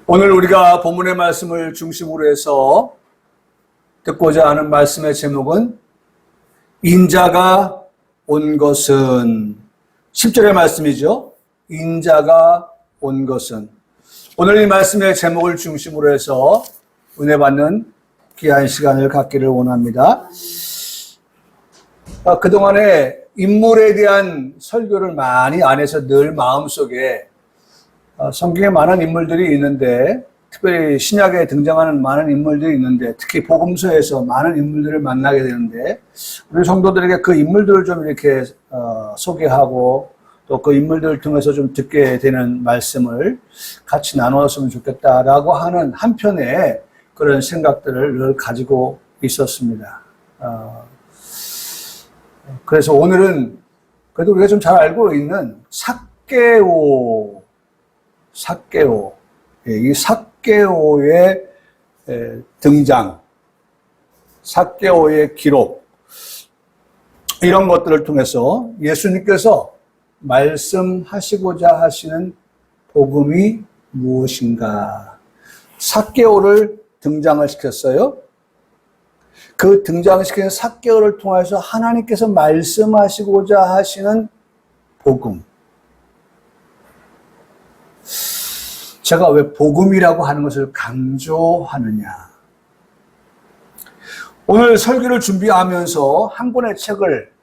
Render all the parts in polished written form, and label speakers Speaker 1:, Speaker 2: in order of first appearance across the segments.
Speaker 1: 오늘 우리가 본문의 말씀을 중심으로 해서 듣고자 하는 말씀의 제목은 인자가 온 것은 10절의 말씀이죠. 인자가 온 것은. 오늘 이 말씀의 제목을 중심으로 해서 은혜 받는 귀한 시간을 갖기를 원합니다. 그동안에 인물에 대한 설교를 많이 안 해서 늘 마음속에 성경에 많은 인물들이 있는데, 특별히 신약에 등장하는 많은 인물들이 있는데, 특히 복음서에서 많은 인물들을 만나게 되는데, 우리 성도들에게 그 인물들을 좀 이렇게 소개하고 또 그 인물들을 통해서 좀 듣게 되는 말씀을 같이 나누었으면 좋겠다라고 하는 한편의 그런 생각들을 늘 가지고 있었습니다. 그래서 오늘은 그래도 우리가 좀 잘 알고 있는 삭개오, 이 삭개오의 등장, 삭개오의 기록, 이런 것들을 통해서 예수님께서 말씀하시고자 하시는 복음이 무엇인가? 삭개오를 등장을 시켰어요. 그 등장시킨 삭개오를 통해서 하나님께서 말씀하시고자 하시는 복음. 제가 왜 복음이라고 하는 것을 강조하느냐? 오늘 설교를 준비하면서 한 권의 책을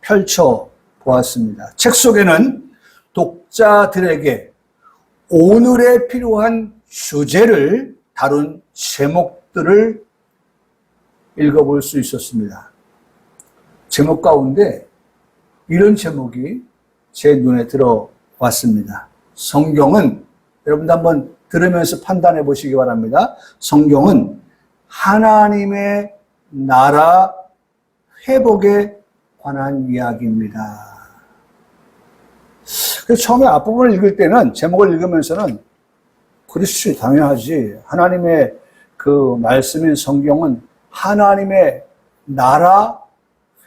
Speaker 1: 펼쳐 보았습니다. 책 속에는 독자들에게 오늘에 필요한 주제를 다룬 제목들을 읽어볼 수 있었습니다. 제목 가운데 이런 제목이 제 눈에 들어왔습니다. 성경은, 여러분도 한번 들으면서 판단해 보시기 바랍니다. 성경은 하나님의 나라 회복에 관한 이야기입니다. 그래서 처음에 앞부분을 읽을 때는, 제목을 읽으면서는 그렇지, 당연하지. 하나님의 그 말씀인 성경은 하나님의 나라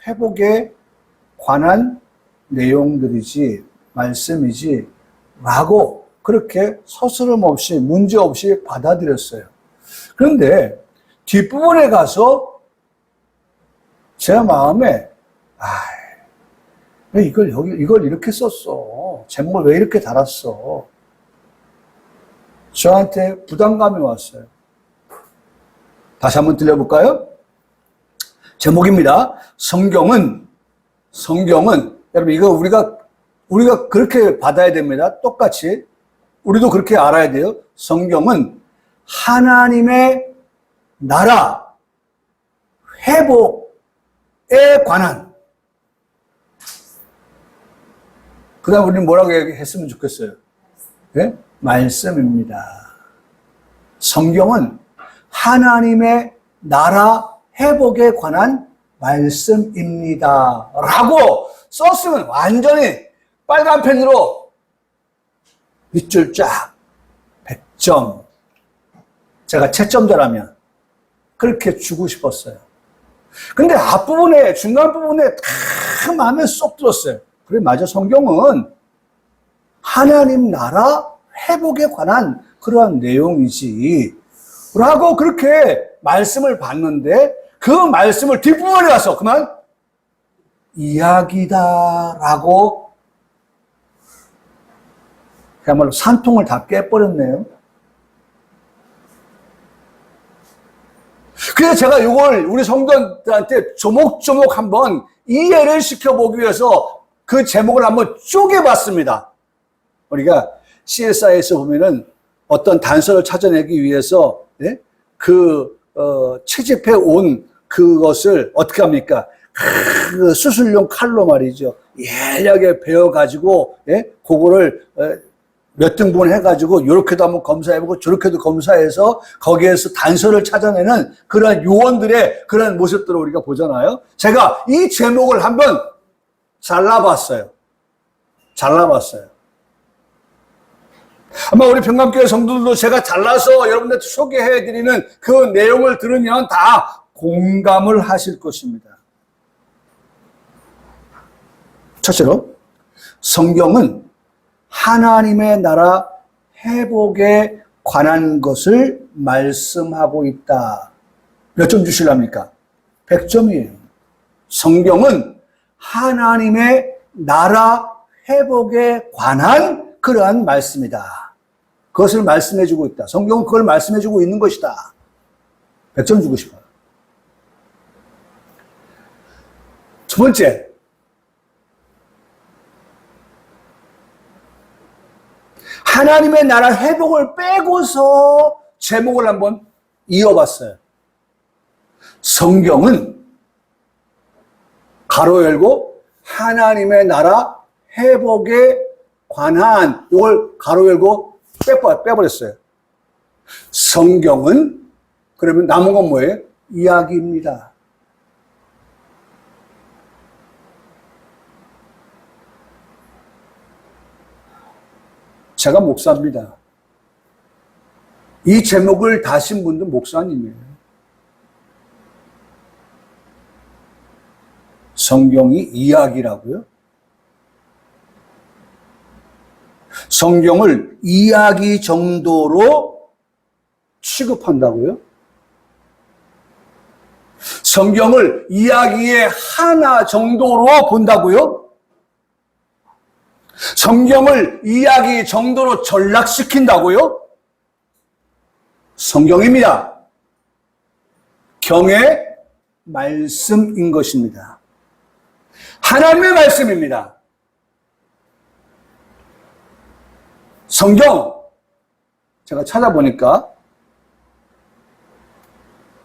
Speaker 1: 회복에 관한 내용들이지, 말씀이지, 라고 그렇게 서스럼 없이, 문제 없이 받아들였어요. 그런데 뒷부분에 가서 제 마음에, 왜 이걸 이렇게 썼어? 제목을 왜 이렇게 달았어? 저한테 부담감이 왔어요. 다시 한번 들려볼까요? 제목입니다. 성경은, 여러분, 이거 우리가 그렇게 받아야 됩니다. 똑같이. 우리도 그렇게 알아야 돼요. 성경은 하나님의 나라 회복에 관한, 그 다음 우리는 뭐라고 했으면 좋겠어요? 네? 말씀입니다. 성경은 하나님의 나라 회복에 관한 말씀입니다. 라고 썼으면 완전히 빨간 펜으로 밑줄 쫙 100점. 제가 채점자라면 그렇게 주고 싶었어요. 근데 앞부분에, 중간 부분에 다 마음에 쏙 들었어요. 그래, 맞아. 성경은 하나님 나라 회복에 관한 그러한 내용이지. 라고 그렇게 말씀을 봤는데, 그 말씀을 뒷부분에 가서 그만 이야기다 라고 그야말로 산통을 다 깨버렸네요. 그래서 제가 이걸 우리 성도들한테 조목조목 한번 이해를 시켜보기 위해서 그 제목을 한번 쪼개봤습니다. 우리가 CSI에서 보면은 어떤 단서를 찾아내기 위해서 채집해 온 그것을 어떻게 합니까? 그 수술용 칼로 말이죠. 예리하게 베어가지고, 그거를 몇 등분 해가지고, 요렇게도 한번 검사해보고, 저렇게도 검사해서, 거기에서 단서를 찾아내는 그런 요원들의 그런 모습들을 우리가 보잖아요. 제가 이 제목을 한번 잘라봤어요. 아마 우리 평강교회 성도들도 제가 잘라서 여러분들한테 소개해드리는 그 내용을 들으면 다 공감을 하실 것입니다. 첫째로, 성경은 하나님의 나라 회복에 관한 것을 말씀하고 있다. 몇 점 주실랍니까? 100점이에요. 성경은 하나님의 나라 회복에 관한 그러한 말씀이다. 그것을 말씀해주고 있다. 성경은 그걸 말씀해주고 있는 것이다. 100점 주고 싶어요. 두 번째, 하나님의 나라 회복을 빼고서 제목을 한번 이어봤어요. 성경은 가로 열고 하나님의 나라 회복에 관한, 이걸 가로 열고 빼버렸어요. 성경은 그러면 남은 건 뭐예요? 이야기입니다. 제가 목사입니다. 이 제목을 다신 분도 목사님이에요. 성경이 이야기라고요? 성경을 이야기 정도로 취급한다고요? 성경을 이야기의 하나 정도로 본다고요? 성경을 이야기 정도로 전락시킨다고요? 성경입니다. 경의 말씀인 것입니다. 하나님의 말씀입니다. 성경, 제가 찾아보니까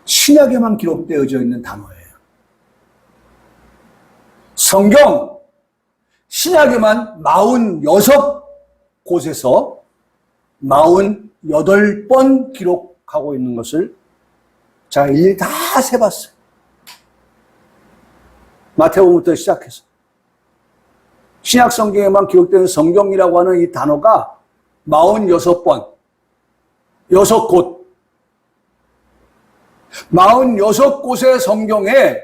Speaker 1: 신약에만 기록되어져 있는 단어예요. 성경, 신약에만 46곳에서 48번 기록하고 있는 것을 제가 일일이 다 세봤어요. 마태복음부터 시작해서. 신약 성경에만 기록되는 성경이라고 하는 이 단어가 46번, 6곳. 46곳의 성경에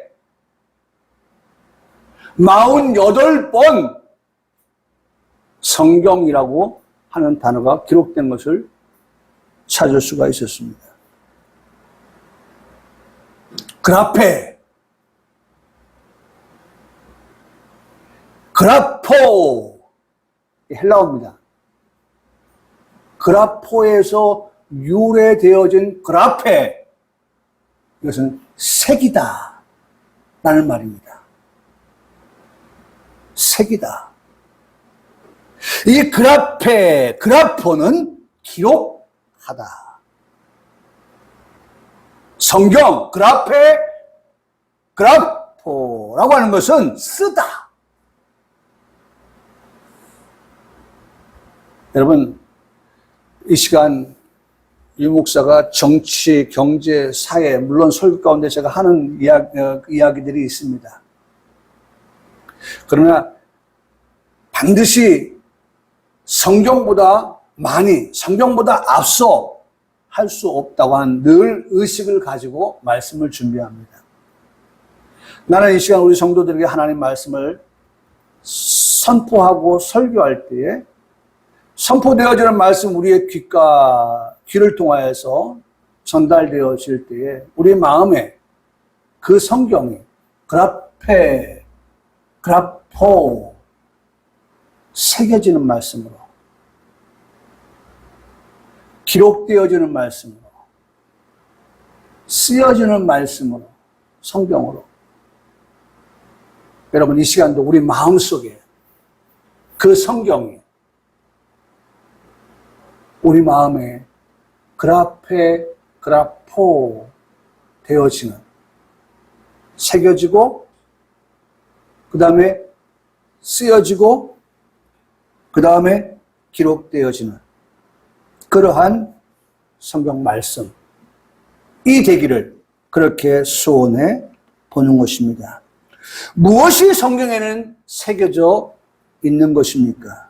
Speaker 1: 48번 성경이라고 하는 단어가 기록된 것을 찾을 수가 있었습니다. 그라페, 그라포, 헬라어입니다. 그라포에서 유래되어진 그라페, 이것은 색이다 라는 말입니다. 색이다. 이 그라페, 그라포는 기록하다. 성경, 그라페, 그라포라고 하는 것은 쓰다. 여러분, 이 시간 유 목사가 정치, 경제, 사회, 물론 설교 가운데 제가 하는 이야기들이 있습니다. 그러나 반드시 성경보다 많이, 성경보다 앞서 할 수 없다고 하는 늘 의식을 가지고 말씀을 준비합니다. 나는 이 시간 우리 성도들에게 하나님 말씀을 선포하고 설교할 때에 선포되어지는 말씀 우리의 귀를 통하여서 전달되어질 때에 우리 마음에 그 성경이 그라페, 그라포 새겨지는 말씀으로 기록되어지는 말씀으로 쓰여지는 말씀으로 성경으로 여러분 이 시간도 우리 마음속에 그 성경이 우리 마음에 그라페, 그라포 되어지는 새겨지고 그 다음에 쓰여지고 그 다음에 기록되어지는 그러한 성경 말씀이 되기를 그렇게 소원해 보는 것입니다. 무엇이 성경에는 새겨져 있는 것입니까?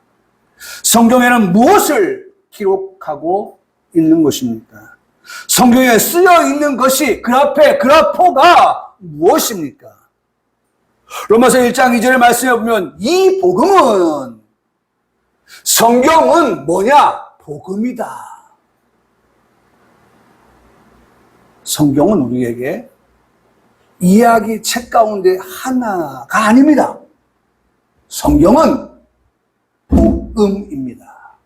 Speaker 1: 성경에는 무엇을 기록하고 있는 것입니까? 성경에 쓰여 있는 것이 그라페, 그라포가 무엇입니까? 로마서 1장 2절의 말씀에 보면 이 복음은 성경은 뭐냐? 복음이다. 성경은 우리에게 이야기 책 가운데 하나가 아닙니다. 성경은 복음입니다.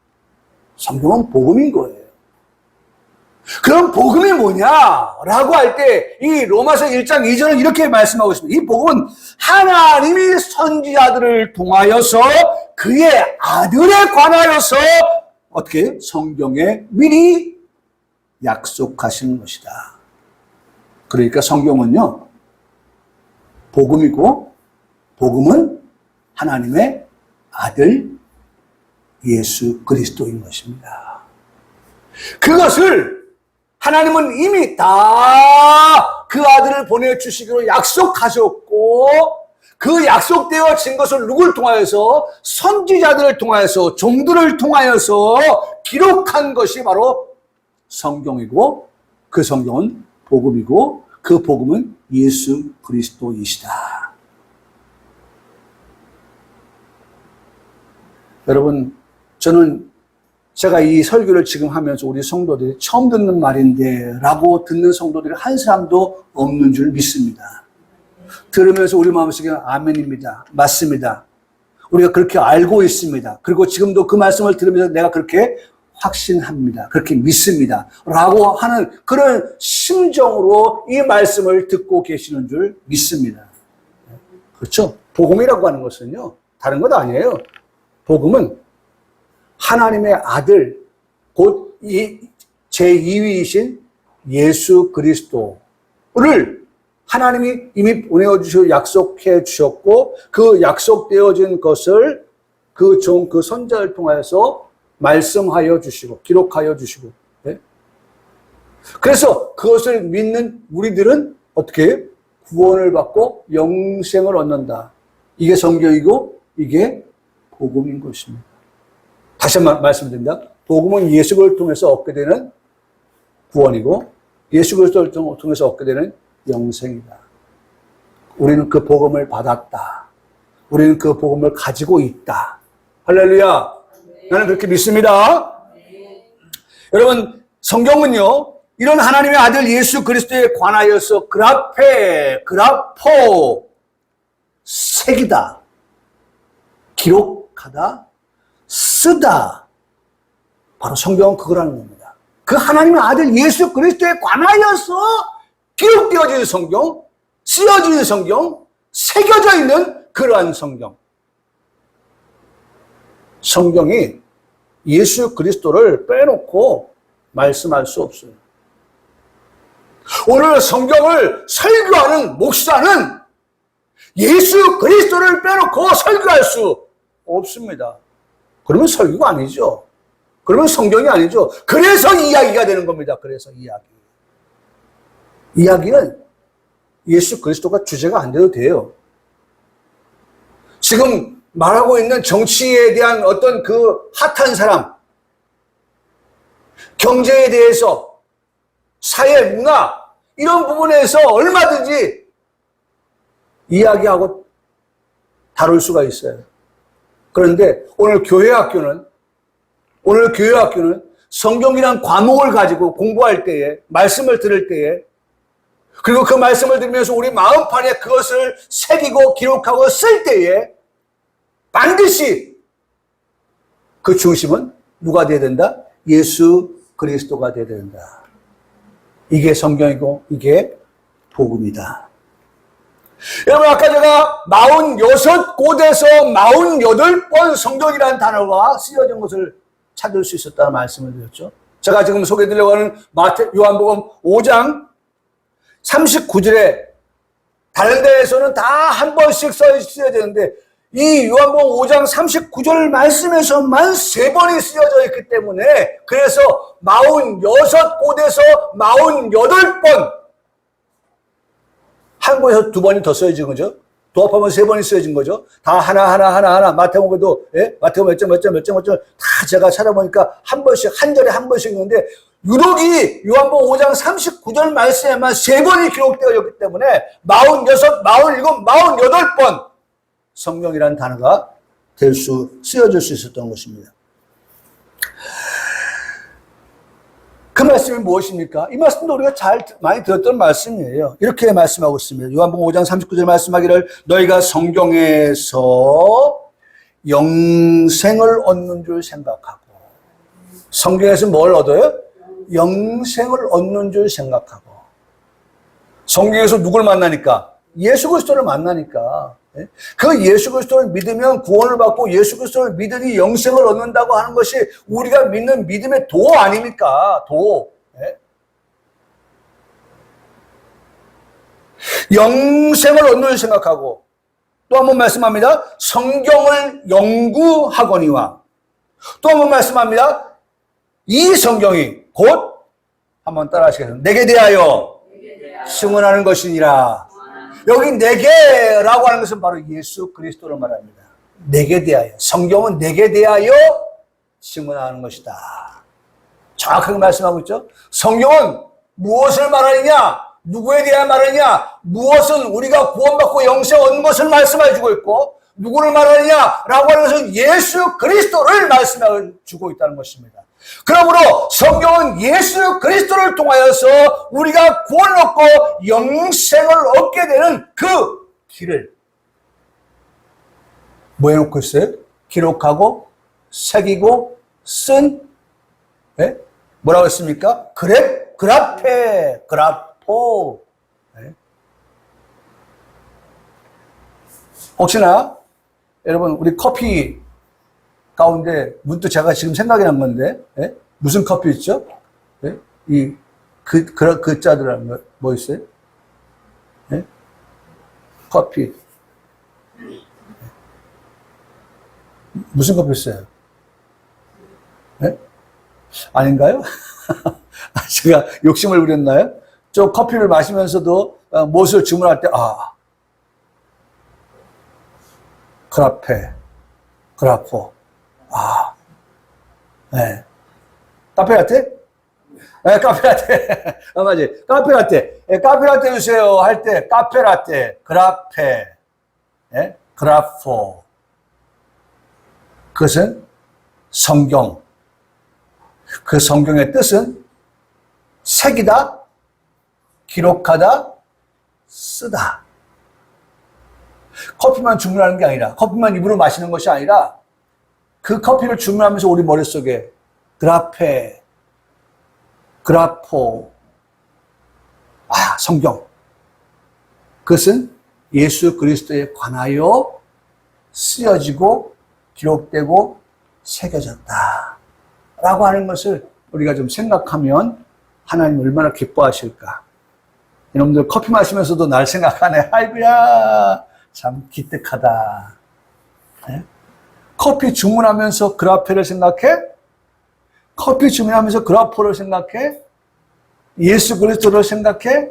Speaker 1: 성경은 복음인 거예요. 그럼 복음이 뭐냐라고 할 때 이 로마서 1장 2절은 이렇게 말씀하고 있습니다. 이 복음은 하나님이 선지자들을 통하여서 그의 아들에 관하여서 어떻게 성경에 미리 약속하신 것이다. 그러니까 성경은요, 복음이고 복음은 하나님의 아들 예수 그리스도인 것입니다. 그것을 하나님은 이미 다 그 아들을 보내주시기로 약속하셨고, 그 약속되어진 것을 누굴 통하여서? 선지자들을 통하여서, 종들을 통하여서 기록한 것이 바로 성경이고, 그 성경은 복음이고, 그 복음은 예수 그리스도이시다. 여러분, 저는 제가 이 설교를 지금 하면서 우리 성도들이 처음 듣는 말인데 라고 듣는 성도들이 한 사람도 없는 줄 믿습니다. 들으면서 우리 마음속에 아멘입니다. 맞습니다. 우리가 그렇게 알고 있습니다. 그리고 지금도 그 말씀을 들으면서 내가 그렇게 확신합니다. 그렇게 믿습니다. 라고 하는 그런 심정으로 이 말씀을 듣고 계시는 줄 믿습니다. 그렇죠? 복음이라고 하는 것은요, 다른 것 아니에요. 복음은 하나님의 아들, 곧 제2위이신 예수 그리스도를 하나님이 이미 보내주시고 약속해 주셨고, 그 약속되어진 것을 그 종, 그 선자를 통해서 말씀하여 주시고, 기록하여 주시고, 네? 그래서 그것을 믿는 우리들은 어떻게 구원을 받고 영생을 얻는다. 이게 성경이고, 이게 복음인 것입니다. 다시 한번 말씀드립니다. 복음은 예수 그리스도를 통해서 얻게 되는 구원이고 예수 그리스도를 통해서 얻게 되는 영생이다. 우리는 그 복음을 받았다. 우리는 그 복음을 가지고 있다. 할렐루야. 네. 나는 그렇게 믿습니다. 네. 여러분, 성경은요, 이런 하나님의 아들 예수 그리스도에 관하여서 그라포, 새기다, 기록하다, 쓰다. 바로 성경은 그거라는 겁니다. 그 하나님의 아들 예수 그리스도에 관하여서 기록되어진 성경, 쓰여진 성경, 새겨져 있는 그러한 성경. 성경이 예수 그리스도를 빼놓고 말씀할 수 없어요. 오늘 성경을 설교하는 목사는 예수 그리스도를 빼놓고 설교할 수 없습니다. 그러면 설교가 아니죠. 그러면 성경이 아니죠. 그래서 이야기가 되는 겁니다. 그래서 이야기는 예수 그리스도가 주제가 안 돼도 돼요. 지금 말하고 있는 정치에 대한 어떤 그 핫한 사람, 경제에 대해서, 사회, 문화, 이런 부분에서 얼마든지 이야기하고 다룰 수가 있어요. 그런데 오늘 교회 학교는 성경이란 과목을 가지고 공부할 때에, 말씀을 들을 때에, 그리고 그 말씀을 들으면서 우리 마음판에 그것을 새기고 기록하고 쓸 때에 반드시 그 중심은 누가 되어야 된다? 예수 그리스도가 되어야 된다. 이게 성경이고 이게 복음이다. 여러분, 아까 제가 46곳에서 48번 성경이라는 단어가 쓰여진 것을 찾을 수 있었다는 말씀을 드렸죠. 제가 지금 소개해드리려고 하는 요한복음 5장 39절에 다른 데에서는 다 한 번씩 쓰여지는데 이 요한복음 5장 39절 말씀에서만 3번이 쓰여져 있기 때문에 그래서 46곳에서 48번, 한 곳에서 2번이 더 쓰여진 거죠. 도합하면 3번이 쓰여진 거죠. 다 하나. 마태복음에도, 마태복음 몇 점, 다 제가 찾아보니까 한 번씩, 한 절에 한 번씩 있는데, 유독 이 요한복음 5장 39절 말씀에만 3번이 기록되어 있기 때문에 46, 47, 48번 성경이라는 단어가 쓰여질 수 있었던 것입니다. 그 말씀이 무엇입니까? 이 말씀도 우리가 많이 들었던 말씀이에요. 이렇게 말씀하고 있습니다. 요한복음 5장 39절 말씀하기를 너희가 성경에서 영생을 얻는 줄 생각하고, 성경에서 뭘 얻어요? 영생을 얻는 줄 생각하고. 성경에서 누굴 만나니까? 예수 그리스도를 만나니까. 그 예수 그리스도를 믿으면 구원을 받고 예수 그리스도를 믿으니 영생을 얻는다고 하는 것이 우리가 믿는 믿음의 도 아닙니까? 도. 영생을 얻는 줄 생각하고, 또 한 번 말씀합니다. 성경을 연구하거니와, 또 한 번 말씀합니다. 이 성경이 곧, 한번 따라 하시겠습니다. 내게 대하여 증언하는 것이니라. 여기 내게라고 하는 것은 바로 예수 그리스도를 말합니다. 내게 대하여. 성경은 내게 대하여 증언하는 것이다. 정확하게 말씀하고 있죠. 성경은 무엇을 말하느냐? 누구에 대하여 말하느냐? 무엇은 우리가 구원받고 영생 얻는 것을 말씀해주고 있고, 누구를 말하느냐라고 하는 것은 예수 그리스도를 말씀해주고 있다는 것입니다. 그러므로 성경은 예수 그리스도를 통하여서 우리가 구원을 얻고 영생을 얻게 되는 그 길을 뭐 해놓고 있어요? 기록하고 새기고 쓴, 뭐라고 했습니까? 그라포. 혹시나 여러분 우리 커피 가운데 문득 제가 지금 생각이 난 건데, 무슨 커피 있죠? 그 자들은 뭐 있어요? 커피. 무슨 커피 있어요? 아닌가요? 제가 욕심을 부렸나요? 저 커피를 마시면서도 무엇을 주문할 때, 그라포. 네. 카페라떼? 네, 카페라떼. 맞지? 카페라떼. 네, 카페라떼 주세요. 할 때, 카페라떼, 그라페, 네? 그라포. 그것은 성경. 그 성경의 뜻은 새기다, 기록하다, 쓰다. 커피만 주문하는 게 아니라, 커피만 입으로 마시는 것이 아니라, 그 커피를 주문하면서 우리 머릿속에 그라페, 그라포, 성경. 그것은 예수 그리스도에 관하여 쓰여지고 기록되고 새겨졌다 라고 하는 것을 우리가 좀 생각하면 하나님 얼마나 기뻐하실까. 여러분들 커피 마시면서도 날 생각하네. 아이고야 참 기특하다. 네? 커피 주문하면서 그라페를 생각해? 커피 주문하면서 그라포를 생각해? 예수 그리스도를 생각해?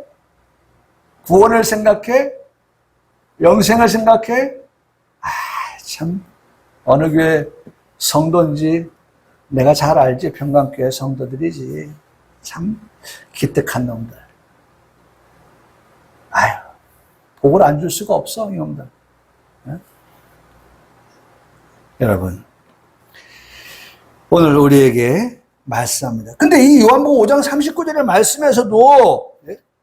Speaker 1: 구원을 생각해? 영생을 생각해? 참 어느 교회 성도인지 내가 잘 알지. 평강교회 성도들이지. 참 기특한 놈들. 복을 안 줄 수가 없어, 이놈들. 여러분, 오늘 우리에게 말씀합니다. 근데 이 요한복음 5장 39절의 말씀에서도,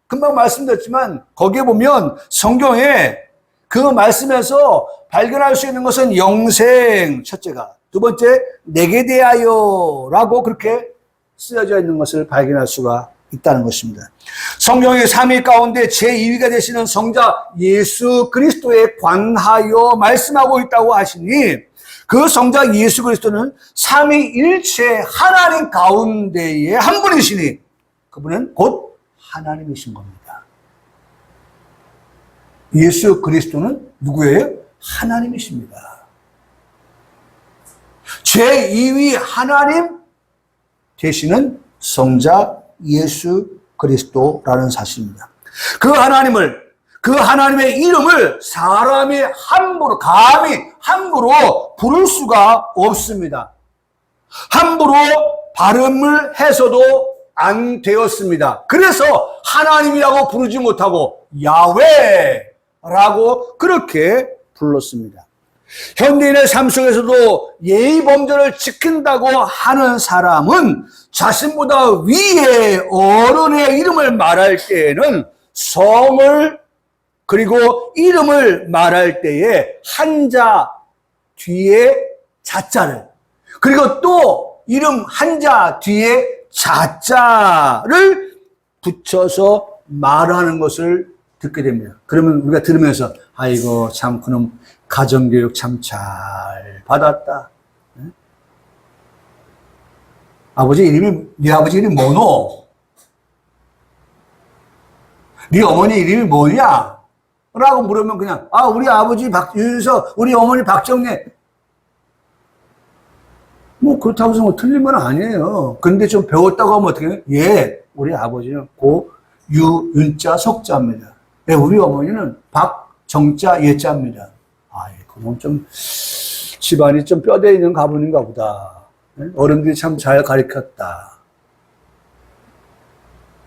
Speaker 1: 금방 말씀드렸지만, 거기에 보면 성경에 그 말씀에서 발견할 수 있는 것은 영생, 첫째가. 두 번째, 내게 대하여 라고 그렇게 쓰여져 있는 것을 발견할 수가 있다는 것입니다. 성경의 3위 가운데 제2위가 되시는 성자 예수 그리스도에 관하여 말씀하고 있다고 하시니, 그 성자 예수 그리스도는 삼위일체 하나님 가운데의 한 분이시니 그분은 곧 하나님이신 겁니다. 예수 그리스도는 누구예요? 하나님이십니다. 제2위 하나님 되시는 성자 예수 그리스도라는 사실입니다. 그 하나님의 이름을 사람이 감히 함부로 부를 수가 없습니다. 함부로 발음을 해서도 안 되었습니다. 그래서 하나님이라고 부르지 못하고 야훼라고 그렇게 불렀습니다. 현대인의 삶 속에서도 예의 범절을 지킨다고 하는 사람은 자신보다 위에 어른의 이름을 말할 때에는 성을 그리고 이름을 말할 때에 한자 뒤에 자자를 그리고 또 이름 한자 뒤에 자자를 붙여서 말하는 것을 듣게 됩니다. 그러면 우리가 들으면서 아이고 참 그놈 가정교육 참 잘 받았다. 아버지 이름이 네 아버지 이름이 뭐노? 네 어머니 이름이 뭐냐? 라고 물으면 그냥 우리 아버지 박유서 우리 어머니 박정래 뭐 그렇다고 해서 뭐 틀린 건 아니에요. 근데 좀 배웠다고 하면 어떻게 해요? 예, 우리 아버지는 윤자 석자입니다. 예, 우리 어머니는 박정자 예자입니다. 그건 좀 집안이 좀 뼈대 있는 가문인가 보다. 어른들이 참 잘 가르쳤다.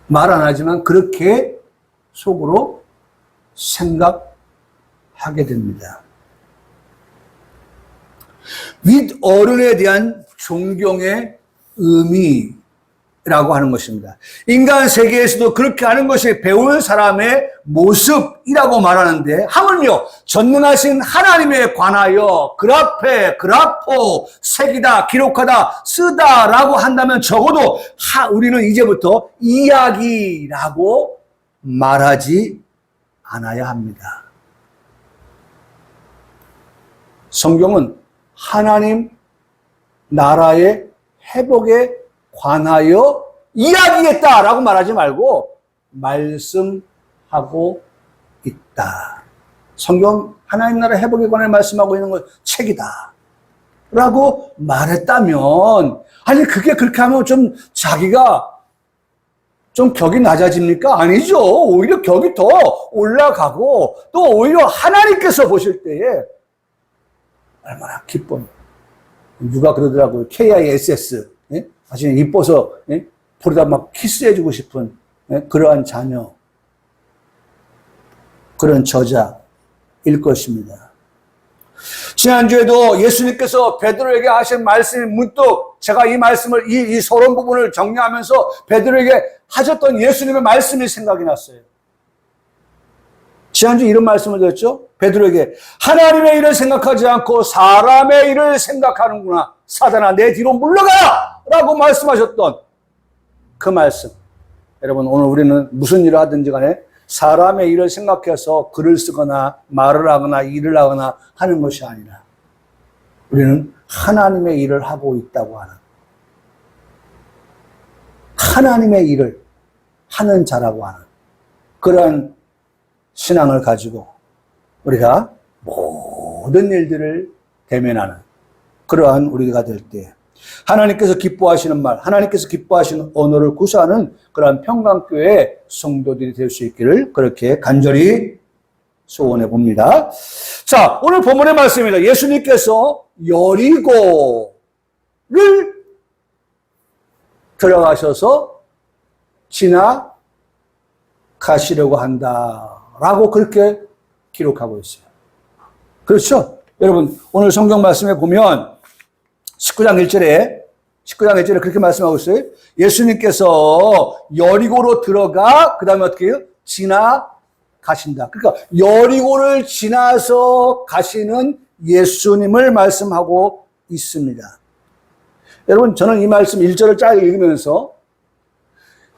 Speaker 1: 말 안 하지만 그렇게 속으로 생각하게 됩니다. 윗 어른에 대한 존경의 의미라고 하는 것입니다. 인간 세계에서도 그렇게 하는 것이 배운 사람의 모습이라고 말하는데 하물며 전능하신 하나님에 관하여 그라페, 그라포, 색이다, 기록하다, 쓰다라고 한다면 적어도 우리는 이제부터 이야기라고 말하지 않아야 합니다. 성경은 하나님 나라의 회복에 관하여 이야기했다라고 말하지 말고 말씀하고 있다. 성경 하나님 나라 회복에 관해 말씀하고 있는 건 책이다. 라고 말했다면 아니 그게 그렇게 하면 좀 자기가 좀 격이 낮아집니까? 아니죠. 오히려 격이 더 올라가고 또 오히려 하나님께서 보실 때에 얼마나 기쁨. 누가 그러더라고요. KISS. 예? 아주 이뻐서 예? 볼에다 막 키스해주고 싶은 예? 그러한 자녀. 그런 저자일 것입니다. 지난주에도 예수님께서 베드로에게 하신 말씀이 문득 제가 이 말씀을 이 서론 부분을 정리하면서 베드로에게 하셨던 예수님의 말씀이 생각이 났어요. 지난주 이런 말씀을 드렸죠. 베드로에게 하나님의 일을 생각하지 않고 사람의 일을 생각하는구나. 사단아 내 뒤로 물러가라! 라고 말씀하셨던 그 말씀. 여러분 오늘 우리는 무슨 일을 하든지 간에 사람의 일을 생각해서 글을 쓰거나 말을 하거나 일을 하거나 하는 것이 아니라 우리는 하나님의 일을 하고 있다고 하는 하나님의 일을 하는 자라고 하는 그러한 신앙을 가지고 우리가 모든 일들을 대면하는 그러한 우리가 될 때 하나님께서 기뻐하시는 말, 하나님께서 기뻐하시는 언어를 구사하는 그러한 평강교회 성도들이 될 수 있기를 그렇게 간절히 소원해 봅니다. 자, 오늘 본문의 말씀입니다. 예수님께서 여리고를 들어가셔서 지나가시려고 한다라고 그렇게 기록하고 있어요. 그렇죠? 여러분, 오늘 성경 말씀에 보면 19장 1절에 그렇게 말씀하고 있어요. 예수님께서 여리고로 들어가, 그 다음에 어떻게 해요? 지나가신다. 그러니까 여리고를 지나서 가시는 예수님을 말씀하고 있습니다. 여러분, 저는 이 말씀 1절을 짧게 읽으면서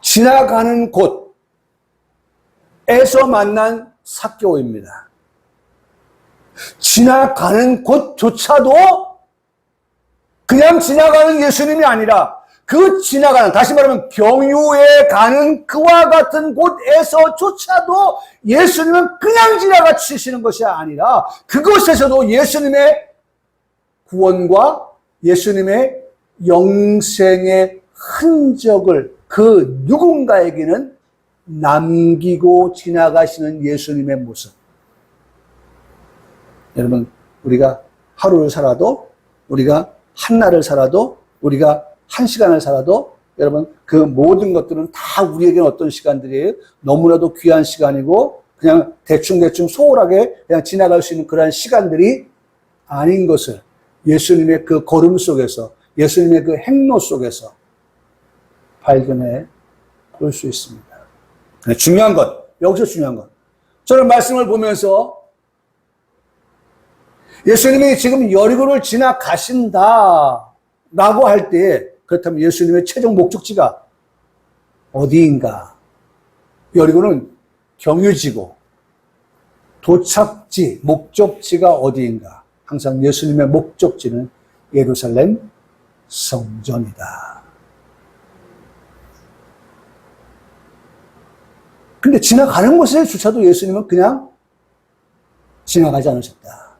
Speaker 1: 지나가는 곳에서 만난 삭개오입니다. 지나가는 곳조차도 그냥 지나가는 예수님이 아니라 그 지나가는, 다시 말하면 경유에 가는 그와 같은 곳에서조차도 예수님은 그냥 지나가시는 것이 아니라 그곳에서도 예수님의 구원과 예수님의 영생의 흔적을 그 누군가에게는 남기고 지나가시는 예수님의 모습. 여러분, 우리가 하루를 살아도, 우리가 한 날을 살아도, 우리가 한 시간을 살아도, 여러분, 그 모든 것들은 다 우리에게는 어떤 시간들이에요? 너무나도 귀한 시간이고, 그냥 대충 소홀하게 그냥 지나갈 수 있는 그러한 시간들이 아닌 것을 예수님의 그 걸음 속에서, 예수님의 그 행로 속에서 발견해 볼 수 있습니다. 중요한 것, 여기서 중요한 것. 저는 말씀을 보면서 예수님이 지금 여리고를 지나가신다 라고 할 때, 그렇다면 예수님의 최종 목적지가 어디인가? 여리고는 경유지고 도착지, 목적지가 어디인가? 항상 예수님의 목적지는 예루살렘 성전이다. 근데 지나가는 곳에 조차도 예수님은 그냥 지나가지 않으셨다.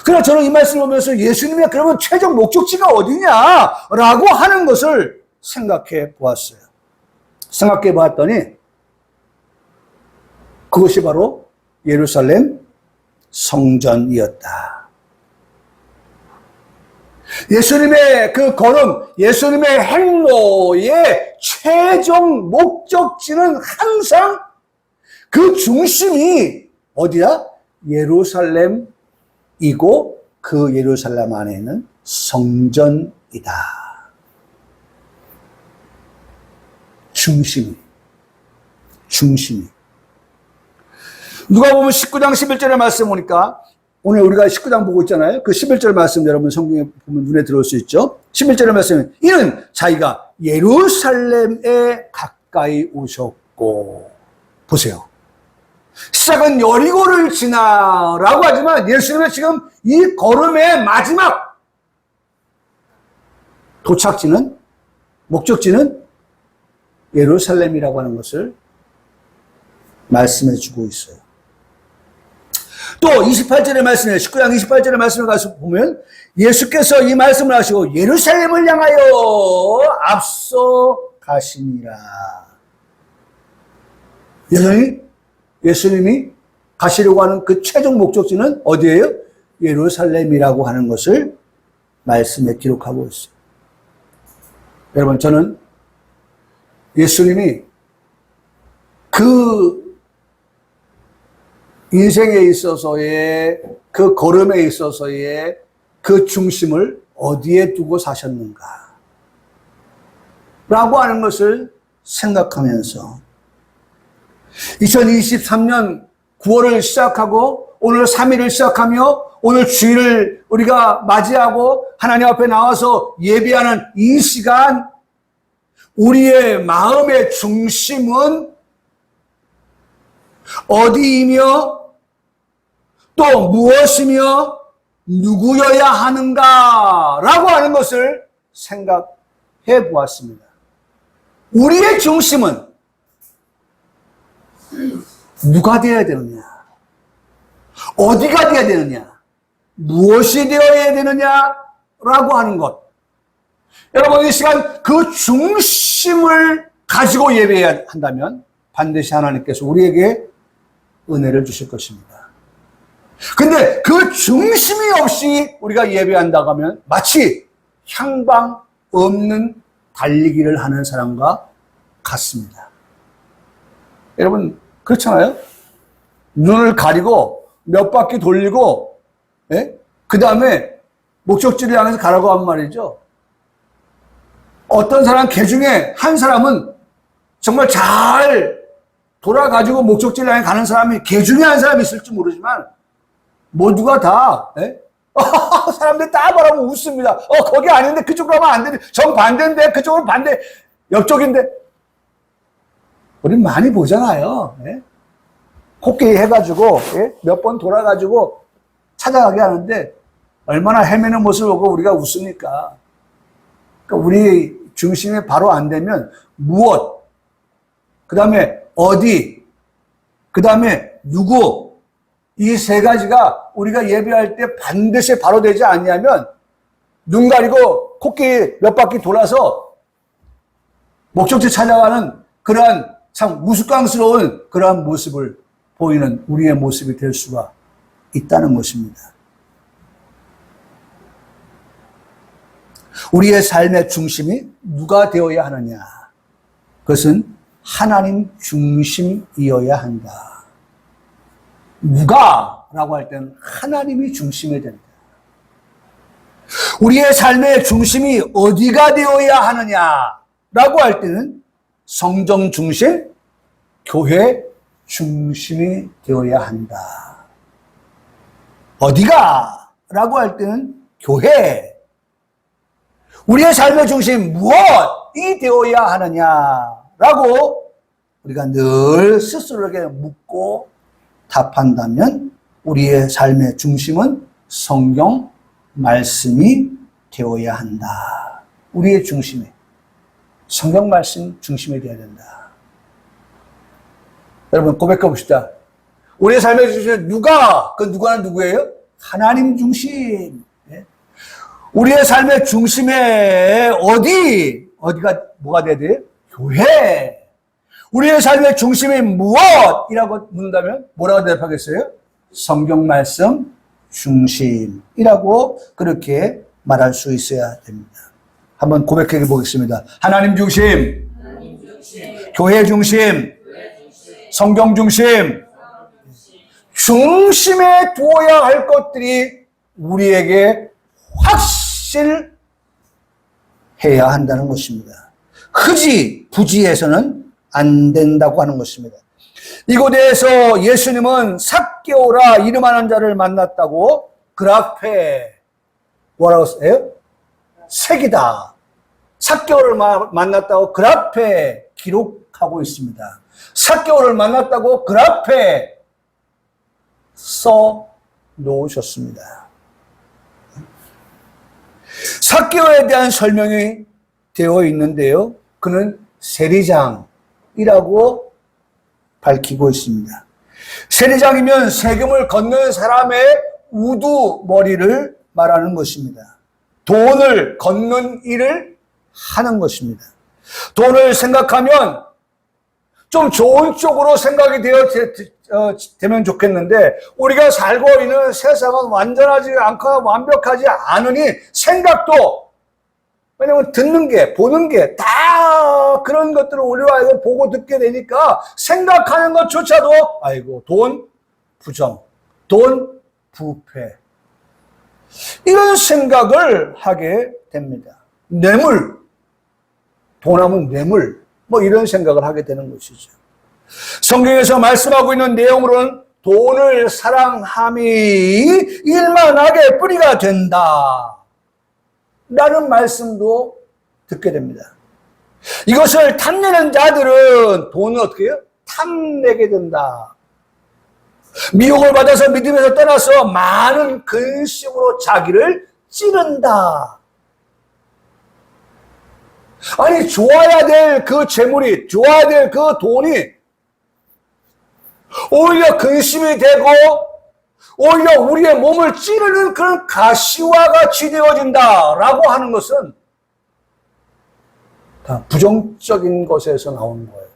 Speaker 1: 그러나 저는 이 말씀을 보면서 예수님의 그러면 최종 목적지가 어디냐라고 하는 것을 생각해 보았어요. 생각해 보았더니 그것이 바로 예루살렘 성전이었다. 예수님의 그 걸음, 예수님의 행로의 최종 목적지는 항상 그 중심이 어디야? 예루살렘이고 그 예루살렘 안에 있는 성전이다. 중심이. 누가 보면 19장 11절의 말씀 보니까 오늘 우리가 19장 보고 있잖아요. 그 11절 말씀 여러분 성경에 보면 눈에 들어올 수 있죠. 11절의 말씀은 이는 자기가 예루살렘에 가까이 오셨고, 보세요. 시작은 여리고를 지나라고 하지만 예수님은 지금 이 걸음의 마지막 도착지는, 목적지는 예루살렘이라고 하는 것을 말씀해 주고 있어요. 또 28절의 말씀에, 19장 28절의 말씀을 가서 보면 예수께서 이 말씀을 하시고 예루살렘을 향하여 앞서 가시니라. 예수님이 가시려고 하는 그 최종 목적지는 어디예요? 예루살렘이라고 하는 것을 말씀에 기록하고 있어요. 여러분, 저는 예수님이 그 인생에 있어서의 그 걸음에 있어서의 그 중심을 어디에 두고 사셨는가 라고 하는 것을 생각하면서 2023년 9월을 시작하고 오늘 3일을 시작하며 오늘 주일을 우리가 맞이하고 하나님 앞에 나와서 예배하는 이 시간, 우리의 마음의 중심은 어디이며 또 무엇이며 누구여야 하는가라고 하는 것을 생각해 보았습니다. 우리의 중심은 누가 되어야 되느냐? 어디가 되어야 되느냐? 무엇이 되어야 되느냐라고 하는 것. 여러분, 이 시간 그 중심을 가지고 예배해야 한다면 반드시 하나님께서 우리에게 은혜를 주실 것입니다. 근데 그 중심이 없이 우리가 예배한다고 하면 마치 향방 없는 달리기를 하는 사람과 같습니다. 여러분, 그렇잖아요? 눈을 가리고 몇 바퀴 돌리고, 그 다음에 목적지를 향해서 가라고 한 말이죠. 어떤 사람, 개 중에 한 사람은 정말 잘 돌아가지고 목적지를 향해 가는 사람이 개 중에 한 사람이 있을지 모르지만 모두가 다 사람들이 다 바라보고 웃습니다. 거기 아닌데 그쪽으로 가면 안 되지. 정반대인데 그쪽으로 반대, 옆쪽인데. 우린 많이 보잖아요. 코끼리 해가지고 몇 번 돌아가지고 찾아가게 하는데 얼마나 헤매는 모습을 보고 우리가 웃습니까? 그러니까 우리 중심에 바로 안 되면 무엇, 그 다음에 어디, 그 다음에 누구, 이 세 가지가 우리가 예배할 때 반드시 바로 되지 않냐면 눈 가리고 코끼리 몇 바퀴 돌아서 목적지 찾아가는 그러한 참 우스꽝스러운 그러한 모습을 보이는 우리의 모습이 될 수가 있다는 것입니다. 우리의 삶의 중심이 누가 되어야 하느냐? 그것은 하나님 중심이어야 한다. 누가라고 할 때는 하나님이 중심이 된다. 우리의 삶의 중심이 어디가 되어야 하느냐라고 할 때는 성경 중심, 교회 중심이 되어야 한다. 어디가? 라고 할 때는 교회. 우리의 삶의 중심 무엇이 되어야 하느냐라고 우리가 늘 스스로에게 묻고 답한다면 우리의 삶의 중심은 성경 말씀이 되어야 한다. 우리의 중심이 성경 말씀 중심이 되어야 된다. 여러분 고백해 봅시다. 우리의 삶의 중심은 누가? 그 누가는 누구예요? 하나님 중심. 우리의 삶의 중심에 어디가 뭐가 돼야 돼요? 교회. 우리의 삶의 중심이 무엇이라고 묻는다면 뭐라고 대답하겠어요? 성경 말씀 중심이라고 그렇게 말할 수 있어야 됩니다. 한번 고백해 보겠습니다. 하나님 중심, 교회 중심, 성경 중심, 중심에 두어야 할 것들이 우리에게 확실해야 한다는 것입니다. 부지해서는 안 된다고 하는 것입니다. 이곳에서 예수님은 삭개오라 이름하는 자를 만났다고 그 앞에 뭐라고 써요? 색이다. 삭개오를 만났다고 그 앞에 기록하고 있습니다. 삭개오를 만났다고 그 앞에 써 놓으셨습니다. 삭개오에 대한 설명이 되어 있는데요. 그는 세리장이라고 밝히고 있습니다. 세리장이면 세금을 걷는 사람의 우두머리를 말하는 것입니다. 돈을 걷는 일을 하는 것입니다. 돈을 생각하면 좀 좋은 쪽으로 생각이 되면 좋겠는데 우리가 살고 있는 세상은 완전하지 않고 완벽하지 않으니 생각도 왜냐면 듣는 게 보는 게 다 그런 것들을 우리가 이거 보고 듣게 되니까 생각하는 것조차도 아이고 돈 부정, 돈 부패 이런 생각을 하게 됩니다. 뇌물, 돈하면 뇌물 뭐 이런 생각을 하게 되는 것이죠. 성경에서 말씀하고 있는 내용으로는 돈을 사랑함이 일만하게 뿌리가 된다 라는 말씀도 듣게 됩니다. 이것을 탐내는 자들은 돈을 어떻게 해요? 탐내게 된다. 미혹을 받아서 믿음에서 떠나서 많은 근심으로 자기를 찌른다. 아니 좋아야 될 그 재물이 좋아야 될 그 돈이 오히려 근심이 되고 오히려 우리의 몸을 찌르는 그런 가시와 같이 되어진다라고 하는 것은 다 부정적인 것에서 나오는 거예요.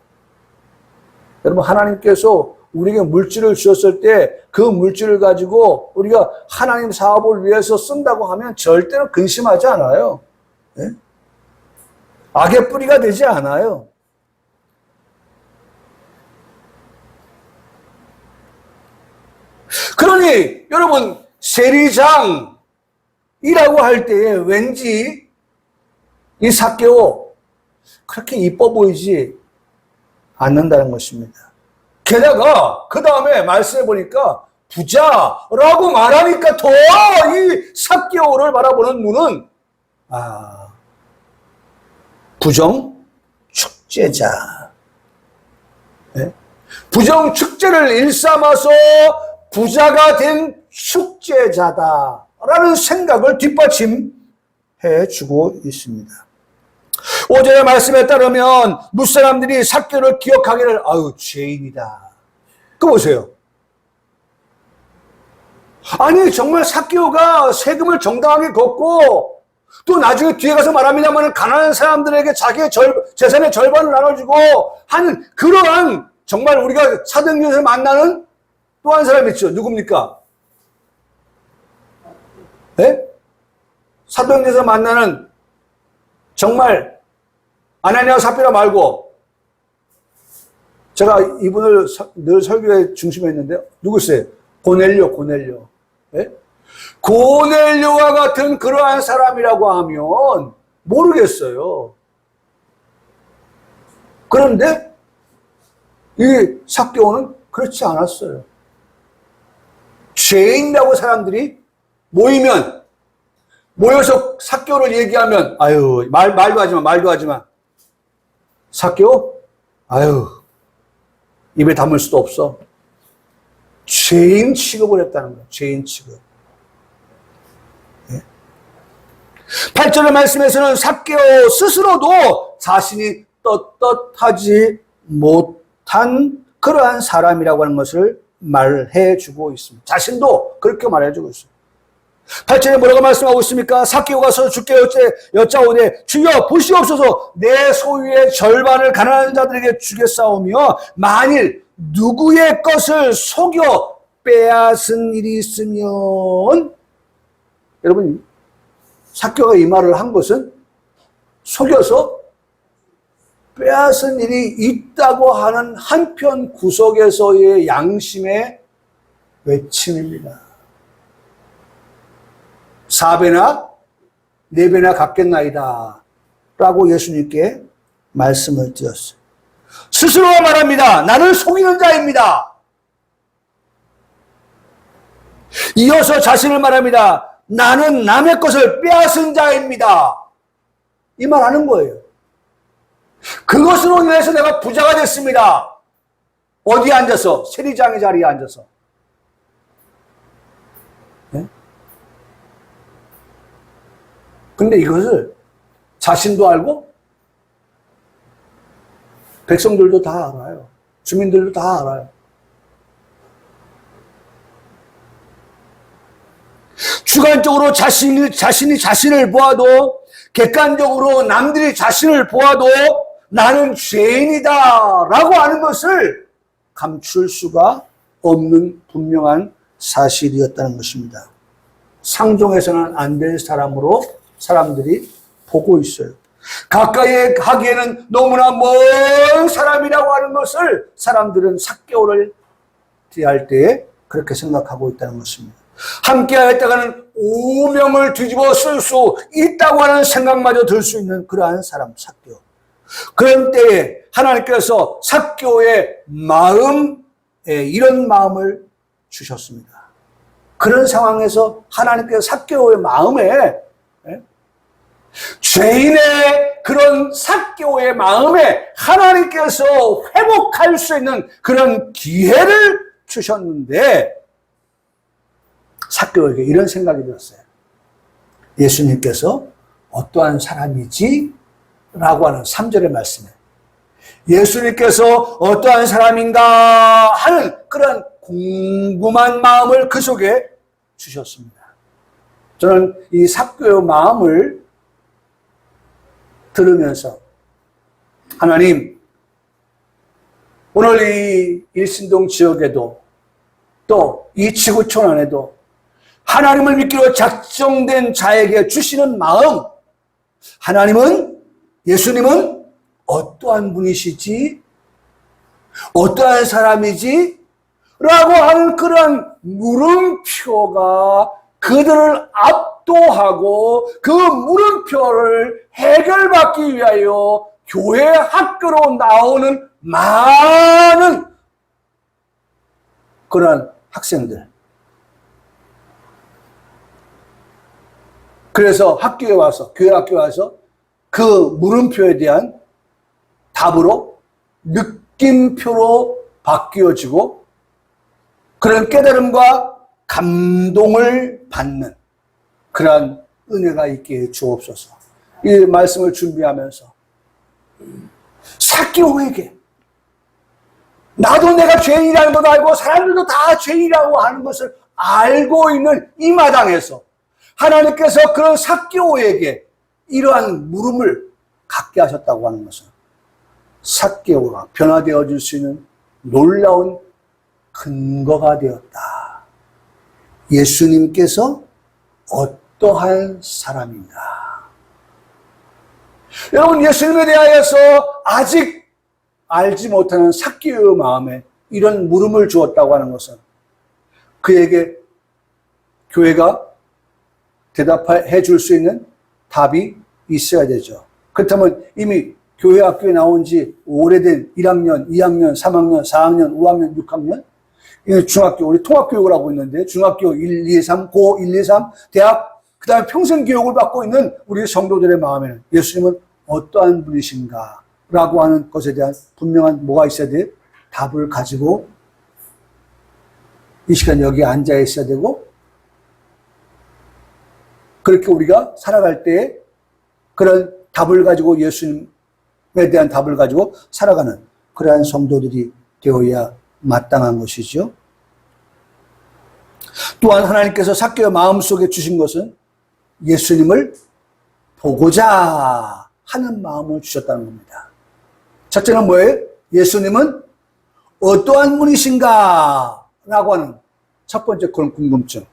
Speaker 1: 여러분 하나님께서 우리에게 물질을 주셨을 때 그 물질을 가지고 우리가 하나님 사업을 위해서 쓴다고 하면 절대로 근심하지 않아요. 네? 악의 뿌리가 되지 않아요. 그러니 여러분 세리장이라고 할 때에 왠지 이 삭개오 그렇게 이뻐 보이지 않는다는 것입니다. 게다가 그 다음에 말씀해 보니까 부자라고 말하니까 더 이 삭개오를 바라보는 눈은 부정 축제자. 네? 부정 축제를 일삼아서 부자가 된 축제자다라는 생각을 뒷받침해 주고 있습니다. 오전의 말씀에 따르면 무사람들이 삭개오를 기억하기를 아유 죄인이다. 그거 보세요. 아니 정말 삭개오가 세금을 정당하게 걷고 또 나중에 뒤에 가서 말합니다만 가난한 사람들에게 자기의 재산의 절반을 나눠주고 하는 그러한 정말 우리가 사도행전에서 만나는 또 한 사람 있죠. 누굽니까? 네? 사도행전에서 만나는 정말 아나니아와 삽비라 말고 제가 이분을 늘 설교의 중심에 있는데요. 누구세요? 고넬료. 예? 고넬료와 같은 그러한 사람이라고 하면 모르겠어요. 그런데 이 삭개오는 그렇지 않았어요. 죄인이라고 사람들이 모여서 삭개오를 얘기하면 아유 말도 하지 마. 삭개오? 아유 입에 담을 수도 없어. 죄인 취급을 했다는 거예요. 죄인 취급. 8절의 말씀에서는 삭개오 스스로도 자신이 떳떳하지 못한 그러한 사람이라고 하는 것을 말해주고 있습니다. 자신도 그렇게 말해주고 있습니다. 8절에 뭐라고 말씀하고 있습니까? 삭개오가 가서 주께 여짜오되 주여 보시옵소서 내 소유의 절반을 가난한 자들에게 주겠사오며 만일 누구의 것을 속여 빼앗은 일이 있으면 여러분 삭개오가 이 말을 한 것은 속여서 빼앗은 일이 있다고 하는 한편 구석에서의 양심의 외침입니다. 4배나 4배나 갚겠나이다 라고 예수님께 말씀을 드렸어요. 스스로가 말합니다. 나는 속이는 자입니다. 이어서 자신을 말합니다. 나는 남의 것을 빼앗은 자입니다. 이 말 하는 거예요. 그것으로 인해서 내가 부자가 됐습니다. 어디에 앉아서? 세리장의 자리에 앉아서. 네? 근데 이것을 자신도 알고 백성들도 다 알아요. 주민들도 다 알아요. 주관적으로 자신이 자신을 보아도 객관적으로 남들이 자신을 보아도 나는 죄인이다 라고 하는 것을 감출 수가 없는 분명한 사실이었다는 것입니다. 상종해서는 안 될 사람으로 사람들이 보고 있어요. 가까이 하기에는 너무나 먼 사람이라고 하는 것을 사람들은 삭개오를 대할 때에 그렇게 생각하고 있다는 것입니다. 함께 하였다가는 오명을 뒤집어 쓸 수 있다고 하는 생각마저 들 수 있는 그러한 사람 삭개오. 그런 때에 하나님께서 삭개오의 마음에 이런 마음을 주셨습니다. 그런 상황에서 하나님께서 삭개오의 마음에 죄인의 그런 삭개오의 마음에 하나님께서 회복할 수 있는 그런 기회를 주셨는데 삭개오에게 이런 생각이 들었어요. 예수님께서 어떠한 사람이지? 라고 하는 3절의 말씀에 예수님께서 어떠한 사람인가 하는 그런 궁금한 마음을 그 속에 주셨습니다. 저는 이 삭개오의 마음을 들으면서 하나님 오늘 이 일신동 지역에도 또 이 지구촌 안에도 하나님을 믿기로 작정된 자에게 주시는 마음, 하나님은, 예수님은 어떠한 분이시지? 어떠한 사람이지? 라고 하는 그런 물음표가 그들을 압도하고 그 물음표를 해결받기 위하여 교회 학교로 나오는 많은 그런 학생들. 그래서 학교에 와서, 교회 학교에 와서 그 물음표에 대한 답으로 느낌표로 바뀌어지고 그런 깨달음과 감동을 받는 그러한 은혜가 있게 주옵소서. 이 말씀을 준비하면서 삭개오에게 나도 내가 죄인이라는 것도 알고 사람들도 다 죄인이라고 하는 것을 알고 있는 이 마당에서 하나님께서 그런 삭개오에게 이러한 물음을 갖게 하셨다고 하는 것은 삭개오가 변화되어질 수 있는 놀라운 근거가 되었다. 예수님께서 어떠한 사람인가? 여러분, 예수님에 대하여서 아직 알지 못하는 삭개오의 마음에 이런 물음을 주었다고 하는 것은 그에게 교회가 대답해 줄 수 있는 답이 있어야 되죠. 그렇다면 이미 교회 학교에 나온 지 오래된 1학년, 2학년, 3학년, 4학년, 5학년, 6학년, 이건 중학교, 우리 통합교육을 하고 있는데, 중학교 1, 2, 3, 고 1, 2, 3, 대학, 그 다음에 평생 교육을 받고 있는 우리 성도들의 마음에는 예수님은 어떠한 분이신가? 라고 하는 것에 대한 분명한 뭐가 있어야 돼? 답을 가지고 이 시간 여기 앉아 있어야 되고, 그렇게 우리가 살아갈 때 그런 답을 가지고 예수님에 대한 답을 가지고 살아가는 그러한 성도들이 되어야 마땅한 것이죠. 또한 하나님께서 삭개의 마음속에 주신 것은 예수님을 보고자 하는 마음을 주셨다는 겁니다. 첫째는 뭐예요? 예수님은 어떠한 분이신가? 라고 하는 첫 번째 그런 궁금증.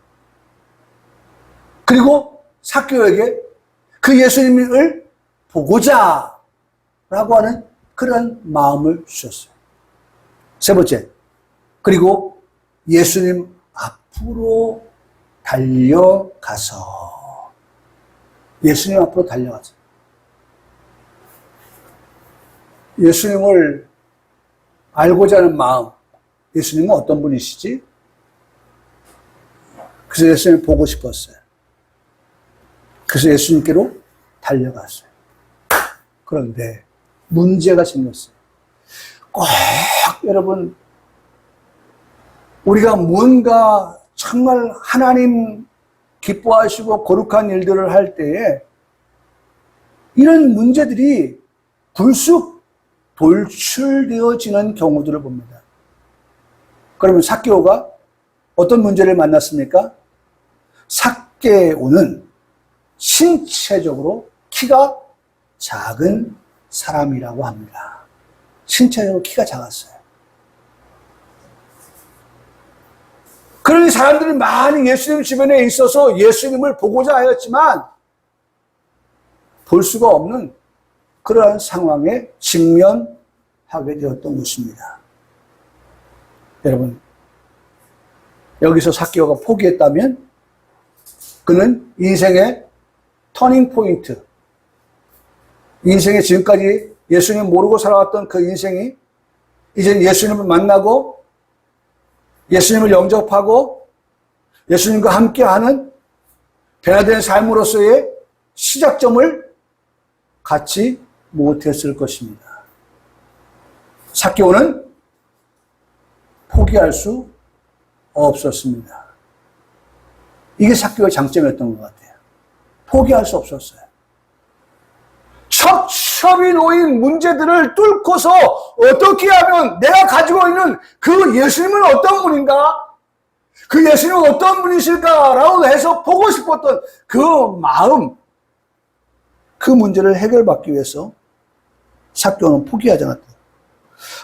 Speaker 1: 그리고 삭개오에게 그 예수님을 보고자 라고 하는 그런 마음을 주셨어요. 세 번째, 그리고 예수님 앞으로 달려가서 예수님 앞으로 달려가서 예수님을 알고자 하는 마음, 예수님은 어떤 분이시지? 그래서 예수님을 보고 싶었어요. 그래서 예수님께로 달려갔어요. 그런데 문제가 생겼어요. 꼭 여러분, 우리가 뭔가 정말 하나님 기뻐하시고 거룩한 일들을 할 때에 이런 문제들이 불쑥 돌출되어지는 경우들을 봅니다. 그러면 삭개오가 어떤 문제를 만났습니까? 삭개오는 신체적으로 키가 작은 사람이라고 합니다. 신체적으로 키가 작았어요. 그러니 사람들이 많이 예수님 주변에 있어서 예수님을 보고자 하였지만 볼 수가 없는 그러한 상황에 직면하게 되었던 것입니다. 여러분, 여기서 삭개오가 포기했다면 그는 인생의 터닝 포인트, 인생의 지금까지 예수님 모르고 살아왔던 그 인생이 이제 예수님을 만나고 예수님을 영접하고 예수님과 함께하는 변화된 삶으로서의 시작점을 갖지 못했을 것입니다. 삭개오는 포기할 수 없었습니다. 이게 삭개오의 장점이었던 것 같아요. 포기할 수 없었어요. 첩첩이 놓인 문제들을 뚫고서 어떻게 하면 내가 가지고 있는 그 예수님은 어떤 분인가? 그 예수님은 어떤 분이실까라고 해서 보고 싶었던 그 마음, 그 문제를 해결받기 위해서 삭개오는 포기하지 않았다.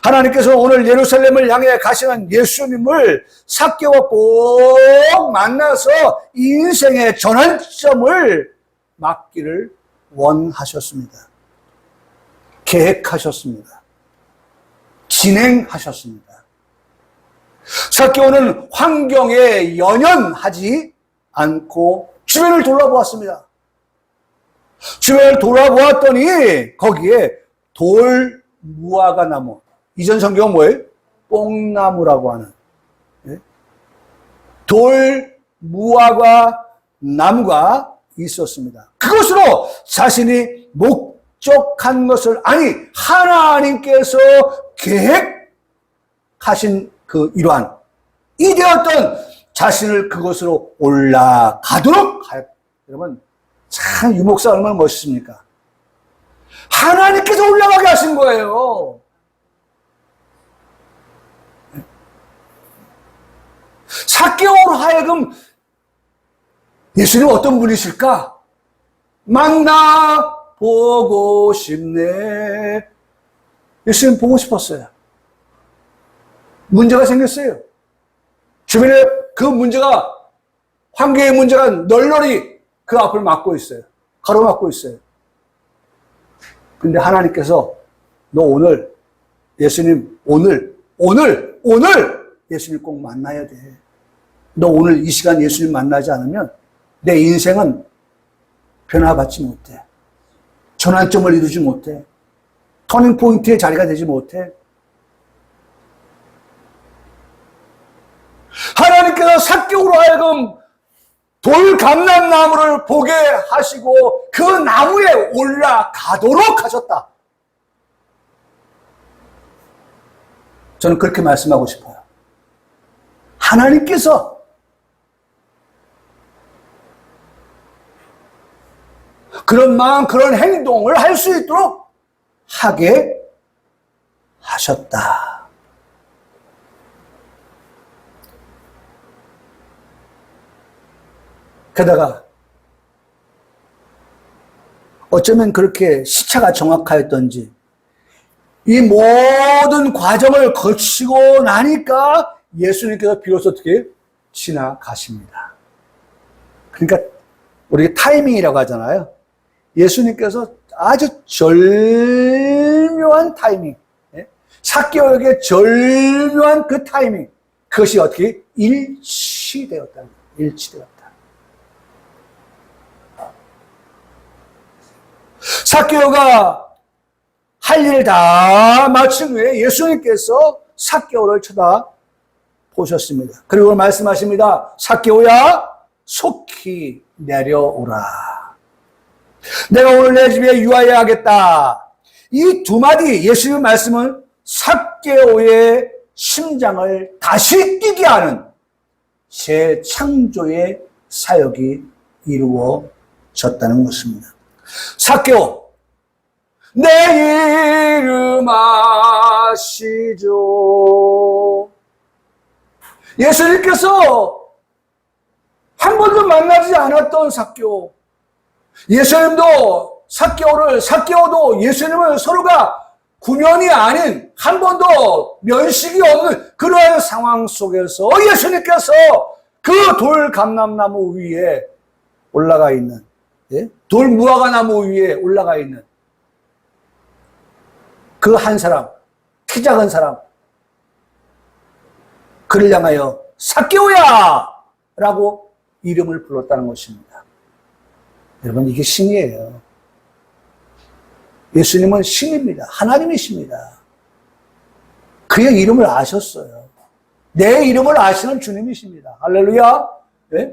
Speaker 1: 하나님께서 오늘 예루살렘을 향해 가시는 예수님을 삭개오가 꼭 만나서 인생의 전환점을 맞기를 원하셨습니다. 계획하셨습니다. 진행하셨습니다. 삭개오는 환경에 연연하지 않고 주변을 돌아보았습니다. 주변을 돌아보았더니 거기에 돌 무화과 나무, 이전 성경은 뭐예요? 뽕나무라고 하는 돌 무화과 나무가 있었습니다. 그것으로 자신이 목적한 것을, 아니 하나님께서 계획하신 그 일환 이 되었던 자신을 그것으로 올라가도록 하였다. 여러분, 참 유목사 얼마나 멋있습니까? 하나님께서 올라가게 하신 거예요. 삭개오로 하여금 예수님 어떤 분이실까? 만나보고 싶네. 예수님 보고 싶었어요. 문제가 생겼어요. 주변에 그 문제가, 환경의 문제가 널널히 그 앞을 막고 있어요. 가로막고 있어요. 근데 하나님께서 너 오늘 예수님 오늘 예수님 꼭 만나야 돼. 너 오늘 이 시간 예수님 만나지 않으면 내 인생은 변화받지 못해. 전환점을 이루지 못해. 터닝포인트의 자리가 되지 못해. 하나님께서 삭개오로 하여금 돌감람나무를 보게 하시고 그 나무에 올라가도록 하셨다. 저는 그렇게 말씀하고 싶어요. 하나님께서 그런 마음, 그런 행동을 할 수 있도록 하게 하셨다. 게다가 어쩌면 그렇게 시차가 정확하였던지 이 모든 과정을 거치고 나니까 예수님께서 비로소 어떻게 지나가십니다. 그러니까 우리가 타이밍이라고 하잖아요. 예수님께서 아주 절묘한 타이밍, 삭개오에게 절묘한 그 타이밍, 그것이 어떻게 일치되었다. 일치되었다. 삭개오가 할 일 다 마친 후에 예수님께서 삭개오를 쳐다보셨습니다. 그리고 말씀하십니다. 삭개오야, 속히 내려오라. 내가 오늘 내 집에 유하여야겠다. 이 두 마디 예수님의 말씀은 삭개오의 심장을 다시 뛰게 하는 재창조의 사역이 이루어졌다는 것입니다. 삭개오, 내 이름 아시죠? 예수님께서 한 번도 만나지 않았던 삭개오, 예수님도 삭개오도 예수님을 서로가 구면이 아닌 한 번도 면식이 없는 그러한 상황 속에서 예수님께서 그 돌감람나무 위에 올라가 있는, 돌무화과나무 위에 올라가 있는 그 한 사람, 키 작은 사람, 그를 향하여 삭개오야! 라고 이름을 불렀다는 것입니다. 여러분, 이게 신이에요. 예수님은 신입니다. 하나님이십니다. 그의 이름을 아셨어요. 내 이름을 아시는 주님이십니다. 할렐루야. 네?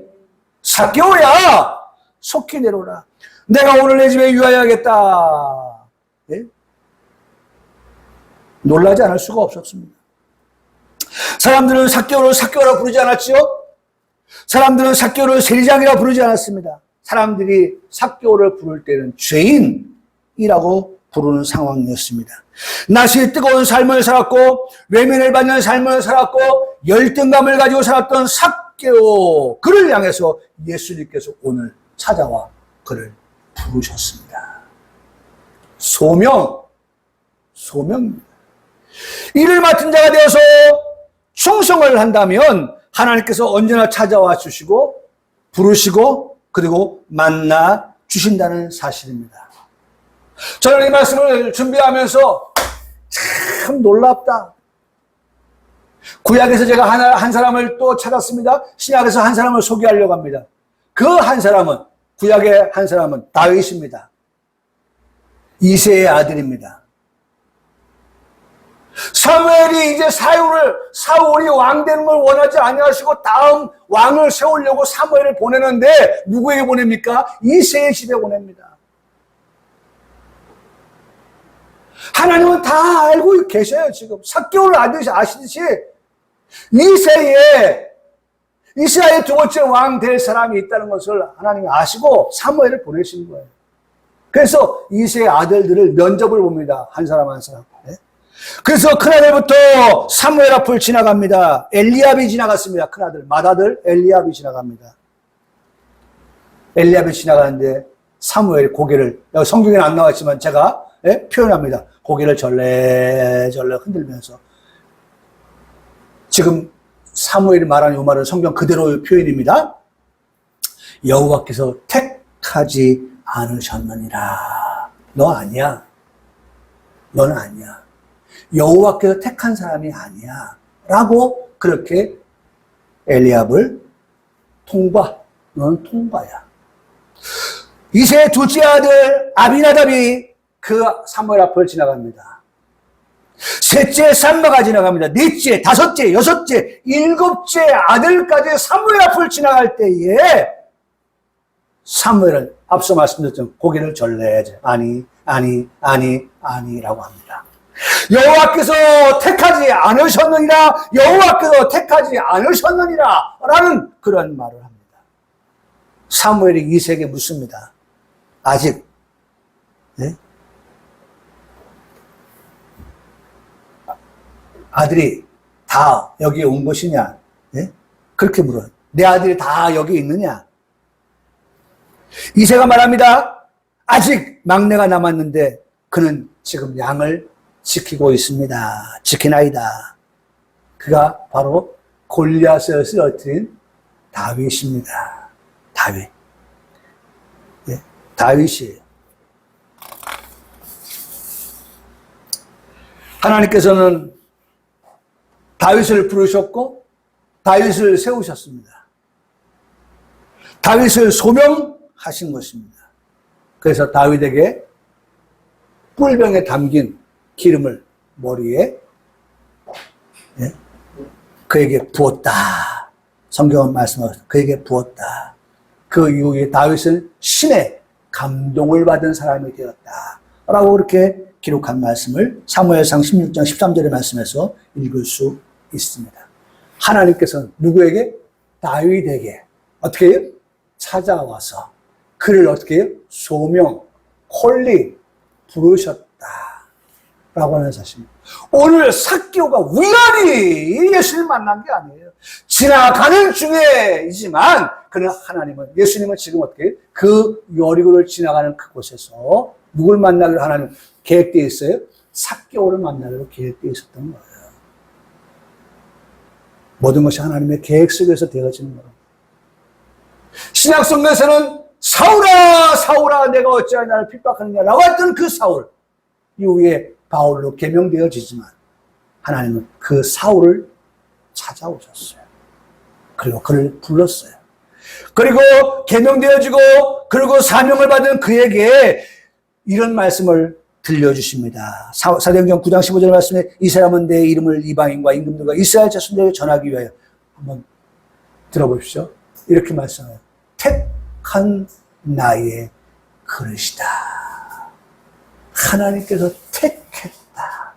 Speaker 1: 삭개오야! 속히 내려오라. 내가 오늘 내 집에 유하여야겠다. 네? 놀라지 않을 수가 없었습니다. 사람들은 삭개오라 부르지 않았지요? 사람들은 삭개오를 세리장이라 부르지 않았습니다. 사람들이 삭개오를 부를 때는 죄인이라고 부르는 상황이었습니다. 낮이 뜨거운 삶을 살았고 외면을 받는 삶을 살았고 열등감을 가지고 살았던 삭개오, 그를 향해서 예수님께서 오늘 찾아와 그를 부르셨습니다. 소명입니다. 일을 맡은 자가 되어서 충성을 한다면 하나님께서 언제나 찾아와 주시고 부르시고 그리고 만나 주신다는 사실입니다. 저는 이 말씀을 준비하면서 참 놀랍다. 구약에서 제가 한 사람을 또 찾았습니다. 신약에서 한 사람을 소개하려고 합니다. 그 한 사람은, 구약의 한 사람은 다윗입니다. 이새의 아들입니다. 사무엘이 이제 사울이 왕 되는 걸 원하지 아니하시고 다음 왕을 세우려고 사무엘을 보내는데 누구에게 보냅니까? 이새의 집에 보냅니다. 하나님은 다 알고 계셔요. 지금 삭개오를 아시듯이 이스라엘 두 번째 왕 될 사람이 있다는 것을 하나님이 아시고 사무엘을 보내신 거예요. 그래서 이새의 아들들을 면접을 봅니다. 한 사람 한 사람. 네? 그래서 큰아들부터 사무엘 앞을 지나갑니다. 엘리압이 지나갔습니다. 큰아들, 맏아들 엘리압이 지나갑니다. 엘리압이 지나가는데 사무엘이 고개를, 성경에는 안 나왔지만 제가 표현합니다. 고개를 절레절레 흔들면서, 지금 사무엘이 말하는 이 말은 성경 그대로의 표현입니다. 여호와께서 택하지 않으셨느니라. 너 아니야. 너는 아니야. 여호와께서 택한 사람이 아니야. 라고 그렇게 엘리압을 통과. 너는 통과야. 이세의 둘째 아들 아비나답이 그 사무엘 앞을 지나갑니다. 셋째 삼마가 지나갑니다. 넷째, 다섯째, 여섯째, 일곱째 아들까지 사무엘 앞을 지나갈 때에 사무엘은 앞서 말씀드렸던 고개를 절레야지. 아니라고 합니다. 여호와께서 택하지 않으셨느니라, 여호와께서 택하지 않으셨느니라 라는 그런 말을 합니다. 사무엘이 이세에게 묻습니다. 아직 네? 아들이 다 여기에 온 것이냐? 네? 그렇게 물어요. 내 아들이 다 여기 있느냐? 이세가 말합니다. 아직 막내가 남았는데 그는 지금 양을 지키고 있습니다. 지키나이다. 그가 바로 골리앗을 쓰러뜨린 다윗입니다. 다윗. 네, 다윗이에요. 하나님께서는 다윗을 부르셨고 다윗을 세우셨습니다. 다윗을 소명하신 것입니다. 그래서 다윗에게 꿀병에 담긴 기름을 머리에 그에게 부었다. 성경은 말씀하셨습니다. 그에게 부었다. 그 이후에 다윗은 신의 감동을 받은 사람이 되었다. 라고 그렇게 기록한 말씀을 사무엘상 16장 13절의 말씀에서 읽을 수 있습니다. 하나님께서는 누구에게? 다윗에게 어떻게 해요? 찾아와서 그를 어떻게 해요? 소명, 콜링, 부르셨다. 라고 하는 사실입니다. 오늘 삭개오가 우연히 예수님을 만난 게 아니에요. 지나가는 중에이지만 그는 예수님은 지금 어떻게 해요? 그 여리고를 지나가는 그곳에서 누굴 만나기로 하나님 계획되어 있어요? 삭개오를 만나기로 계획되어 있었던 거예요. 모든 것이 하나님의 계획 속에서 되어지는 거예요. 신약성경에서는 사울아 사울아 내가 어찌하여 나를 핍박하느냐 라고 했던 그 사울 이후에 바울로 개명되어지지만 하나님은 그 사울을 찾아오셨어요. 그리고 그를 불렀어요. 그리고 개명되어지고 그리고 사명을 받은 그에게 이런 말씀을 들려주십니다. 사도행전 9장 15절 말씀에 이 사람은 내 이름을 이방인과 임금들과 이스라엘 자손들에게 전하기 위하여 한번 들어보십시오. 이렇게 말씀해요. 택한 나의 그릇이다. 하나님께서 택했다.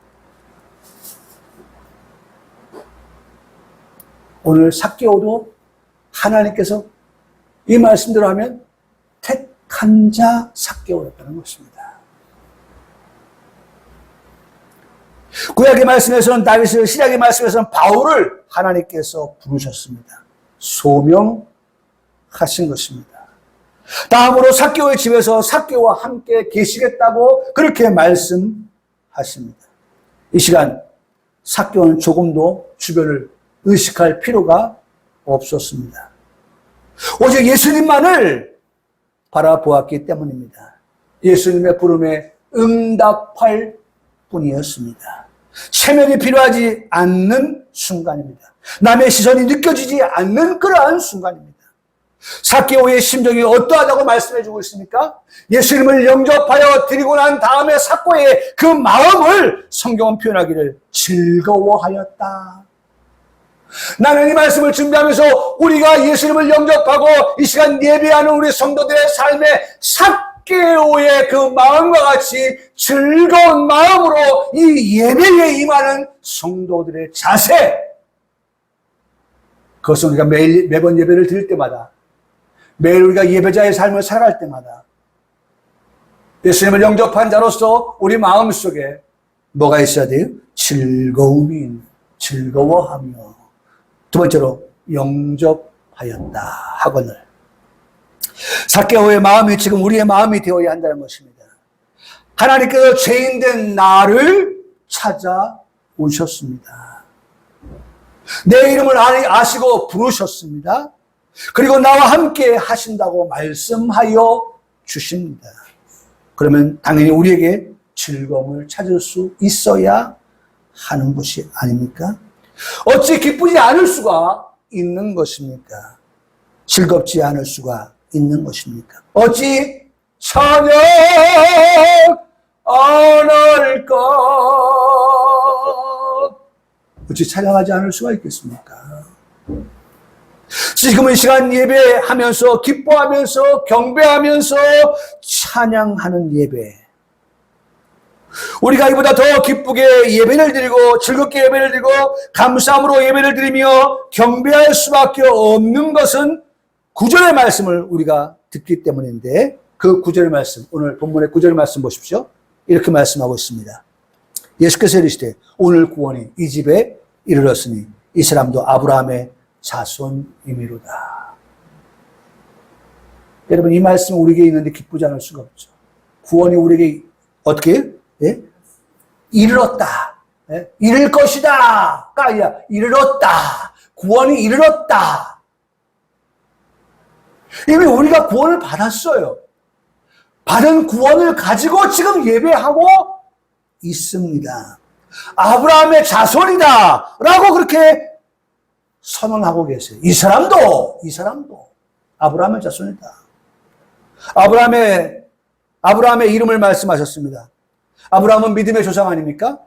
Speaker 1: 오늘 삭개오도 하나님께서 이 말씀대로 하면 택한 자 삭개오였다는 것입니다. 구약의 말씀에서는 다윗을, 신약의 말씀에서는 바울을 하나님께서 부르셨습니다. 소명하신 것입니다. 다음으로 삭개오의 집에서 삭개오와 함께 계시겠다고 그렇게 말씀하십니다. 이 시간 삭개오는 조금도 주변을 의식할 필요가 없었습니다. 오직 예수님만을 바라보았기 때문입니다. 예수님의 부름에 응답할 뿐이었습니다. 체면이 필요하지 않는 순간입니다. 남의 시선이 느껴지지 않는 그러한 순간입니다. 삭개오의 심정이 어떠하다고 말씀해주고 있습니까? 예수님을 영접하여 드리고 난 다음에 삭개오의 그 마음을 성경은 표현하기를 즐거워하였다. 나는 이 말씀을 준비하면서 우리가 예수님을 영접하고 이 시간 예배하는 우리 성도들의 삶에 삭개오의 그 마음과 같이 즐거운 마음으로 이 예배에 임하는 성도들의 자세, 그것은 우리가 매번 예배를 드릴 때마다, 매일 우리가 예배자의 삶을 살아갈 때마다 예수님을 영접한 자로서 우리 마음속에 뭐가 있어야 돼요? 즐거움이, 즐거워하며, 두 번째로 영접하였다 하거늘. 삭개오의 마음이 지금 우리의 마음이 되어야 한다는 것입니다. 하나님께서 죄인된 나를 찾아오셨습니다. 내 이름을 아시고 부르셨습니다. 그리고 나와 함께 하신다고 말씀하여 주십니다. 그러면 당연히 우리에게 즐거움을 찾을 수 있어야 하는 것이 아닙니까? 어찌 기쁘지 않을 수가 있는 것입니까? 즐겁지 않을 수가 있는 것입니까? 어찌 찬양 안 할까? 어찌 찬양하지 않을 수가 있겠습니까? 지금은 이 시간 예배하면서 기뻐하면서 경배하면서 찬양하는 예배, 우리가 이보다 더 기쁘게 예배를 드리고 즐겁게 예배를 드리고 감사함으로 예배를 드리며 경배할 수밖에 없는 것은 구절의 말씀을 우리가 듣기 때문인데, 그 구절의 말씀, 오늘 본문의 구절의 말씀 보십시오. 이렇게 말씀하고 있습니다. 예수께서 이르시되 오늘 구원이 이 집에 이르렀으니 이 사람도 아브라함의 자손이미로다. 여러분, 이 말씀은 우리에게 있는데 기쁘지 않을 수가 없죠. 구원이 우리에게 어떻게 이르렀다. 이를 것이다. 가 아니라 이르렀다. 구원이 이르렀다. 이미 우리가 구원을 받았어요. 받은 구원을 가지고 지금 예배하고 있습니다. 아브라함의 자손이다 라고 그렇게 선언하고 계세요. 이 사람도 아브라함의 자손이다. 아브라함의 이름을 말씀하셨습니다. 아브라함은 믿음의 조상 아닙니까?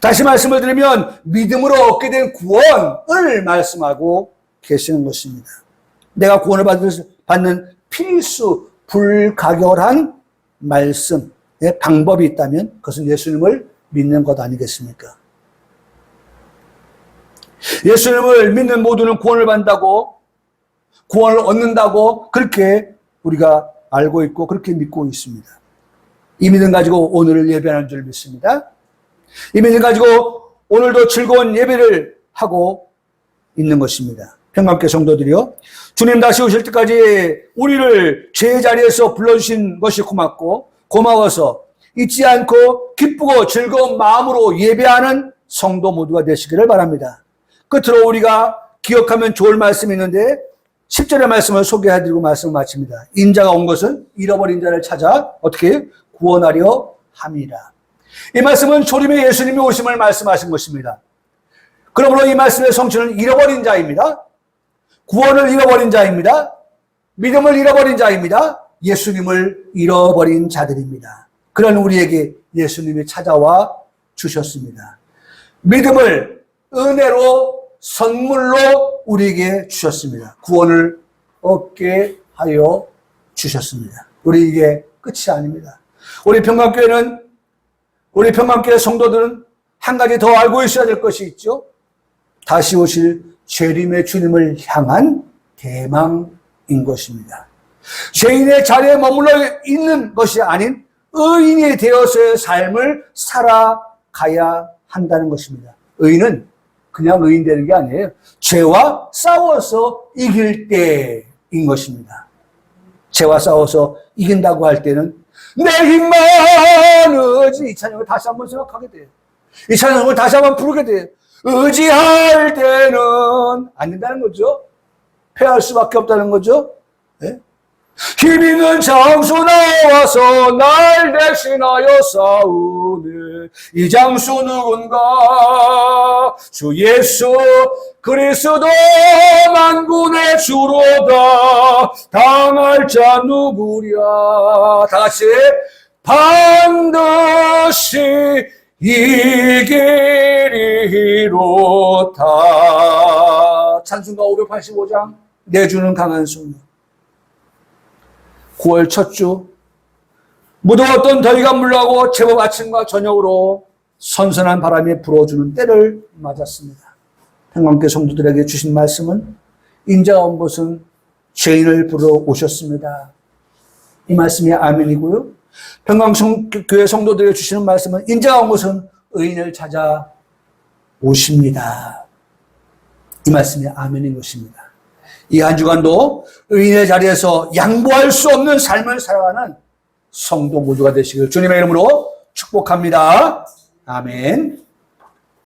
Speaker 1: 다시 말씀을 드리면 믿음으로 얻게 된 구원을 말씀하고 계시는 것입니다. 내가 구원을 받는 필수 불가결한 말씀의 방법이 있다면 그것은 예수님을 믿는 것 아니겠습니까? 예수님을 믿는 모두는 구원을 받는다고, 구원을 얻는다고 그렇게 우리가 알고 있고 그렇게 믿고 있습니다. 이 믿음 가지고 오늘을 예배하는 줄 믿습니다. 이 믿음 가지고 오늘도 즐거운 예배를 하고 있는 것입니다. 평강교회 성도들이요, 주님 다시 오실 때까지 우리를 제자리에서 불러주신 것이 고마워서 잊지 않고 기쁘고 즐거운 마음으로 예배하는 성도 모두가 되시기를 바랍니다. 끝으로 우리가 기억하면 좋을 말씀이 있는데 10절의 말씀을 소개해드리고 말씀을 마칩니다. 인자가 온 것은 잃어버린 자를 찾아 어떻게 구원하려 함이라. 이 말씀은 초림의 예수님이 오심을 말씀하신 것입니다. 그러므로 이 말씀의 성취는 잃어버린 자입니다. 구원을 잃어버린 자입니다. 믿음을 잃어버린 자입니다. 예수님을 잃어버린 자들입니다. 그런 우리에게 예수님이 찾아와 주셨습니다. 믿음을 은혜로 선물로 우리에게 주셨습니다. 구원을 얻게 하여 주셨습니다. 우리에게 끝이 아닙니다. 우리 평강교회 성도들은 한 가지 더 알고 있어야 될 것이 있죠. 다시 오실 재림의 주님을 향한 대망인 것입니다. 죄인의 자리에 머물러 있는 것이 아닌 의인이 되어서의 삶을 살아가야 한다는 것입니다. 의인은 그냥 의인 되는 게 아니에요. 죄와 싸워서 이길 때인 것입니다. 죄와 싸워서 이긴다고 할 때는 내 힘만 의지, 이 찬양을 다시 한번 생각하게 돼요. 이 찬양을 다시 한번 부르게 돼요. 의지할 때는 안 된다는 거죠. 패할 수밖에 없다는 거죠. 네? 힘 있는 장수 나와서 날 대신하여 싸우네. 이 장수 누군가? 주 예수 그리스도 만군의 주로다. 당할 자 누구랴? 다 같이 반드시 이기리로다. 찬송가 585장 내주는 강한 소녀. 9월 첫 주 무더웠던 더위가 물러가고 제법 아침과 저녁으로 선선한 바람이 불어주는 때를 맞았습니다. 평강교회 성도들에게 주신 말씀은 인자가 온 것은 죄인을 부르러 오셨습니다. 이 말씀이 아멘이고요. 평강교회 성도들에게 주시는 말씀은 인자가 온 것은 의인을 찾아 오십니다. 이 말씀이 아멘인 것입니다. 이 한 주간도 의인의 자리에서 양보할 수 없는 삶을 살아가는 성도 모두가 되시길 주님의 이름으로 축복합니다. 아멘.